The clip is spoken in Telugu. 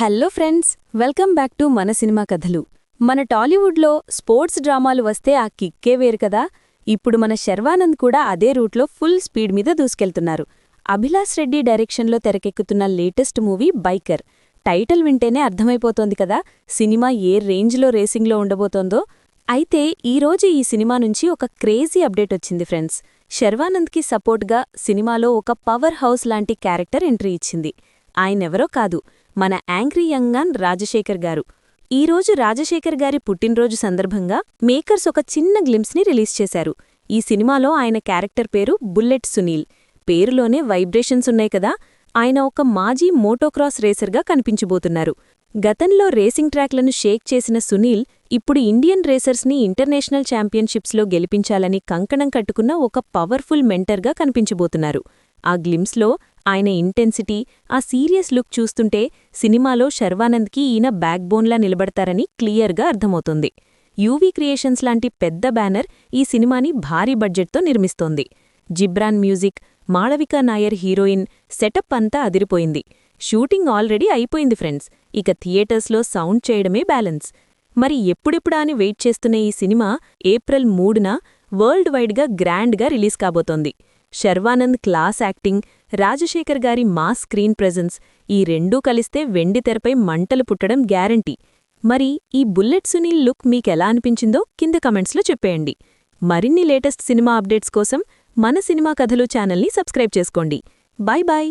Hello friends, welcome back to మన సినిమా కథలు. మన టాలీవుడ్లో స్పోర్ట్స్ డ్రామాలు వస్తే ఆ కిక్కే వేరు కదా. ఇప్పుడు మన శర్వానంద్ కూడా అదే రూట్లో ఫుల్ స్పీడ్ మీద దూసుకెళ్తున్నారు. అభిలాష్ రెడ్డి డైరెక్షన్లో తెరకెక్కుతున్న లేటెస్ట్ మూవీ బైకర్. టైటిల్ వింటేనే అర్థమైపోతోంది కదా సినిమా ఏ రేంజ్లో రేసింగ్లో ఉండబోతోందో. అయితే ఈరోజు ఈ సినిమా నుంచి ఒక క్రేజీ అప్డేట్ వచ్చింది ఫ్రెండ్స్. శర్వానంద్కి సపోర్ట్గా సినిమాలో ఒక పవర్ హౌస్ లాంటి క్యారెక్టర్ ఎంట్రీ ఇచ్చింది. ఆయనెవరో కాదు, మన యాంగ్రీ యంగాన్ రాజశేఖర్ గారు. ఈరోజు రాజశేఖర్ గారి పుట్టినరోజు సందర్భంగా మేకర్స్ ఒక చిన్న గ్లింప్స్ని రిలీజ్ చేశారు. ఈ సినిమాలో ఆయన క్యారెక్టర్ పేరు బుల్లెట్ సునీల్. పేరులోనే వైబ్రేషన్స్ ఉన్నాయి కదా. ఆయన ఒక మాజీ మోటోక్రాస్ రేసర్గా కనిపించబోతున్నారు. గతంలో రేసింగ్ ట్రాక్లను షేక్ చేసిన సునీల్ ఇప్పుడు ఇండియన్ రేసర్స్ని ఇంటర్నేషనల్ ఛాంపియన్షిప్స్లో గెలిపించాలని కంకణం కట్టుకున్న ఒక పవర్ఫుల్ మెంటర్గా కనిపించబోతున్నారు. ఆ గ్లిమ్స్లో ఆయన ఇంటెన్సిటీ, ఆ సీరియస్ లుక్ చూస్తుంటే సినిమాలో శర్వానంద్కి ఈయన బ్యాక్బోన్లా నిలబడతారని క్లియర్గా అర్థమవుతుంది. యూవీ క్రియేషన్స్ లాంటి పెద్ద బ్యానర్ ఈ సినిమాని భారీ బడ్జెట్తో నిర్మిస్తోంది. Ghibran music, Malavika Nair heroine, setup అంతా అదిరిపోయింది. షూటింగ్ ఆల్రెడీ అయిపోయింది ఫ్రెండ్స్. ఇక థియేటర్స్లో సౌండ్ చేయడమే బ్యాలెన్స్. మరి ఎప్పుడెప్పుడా అని వెయిట్ చేస్తున్న ఈ సినిమా ఏప్రిల్ 3న వరల్డ్ వైడ్గా గ్రాండ్గా రిలీజ్ కాబోతోంది. శర్వానంద్ క్లాస్ యాక్టింగ్, రాజశేఖర్ గారి మాస్ స్క్రీన్ ప్రెజెన్స్, ఈ రెండూ కలిస్తే వెండి తెరపై మంటలు పుట్టడం గ్యారంటీ. మరి ఈ బుల్లెట్ సునీల్ లుక్ మీకెలా అనిపించిందో కింద కమెంట్స్లో చెప్పేయండి. మరిన్ని లేటెస్ట్ సినిమా అప్డేట్స్ కోసం మన సినిమా కథలు ఛానల్ని సబ్స్క్రైబ్ చేసుకోండి. Bye bye.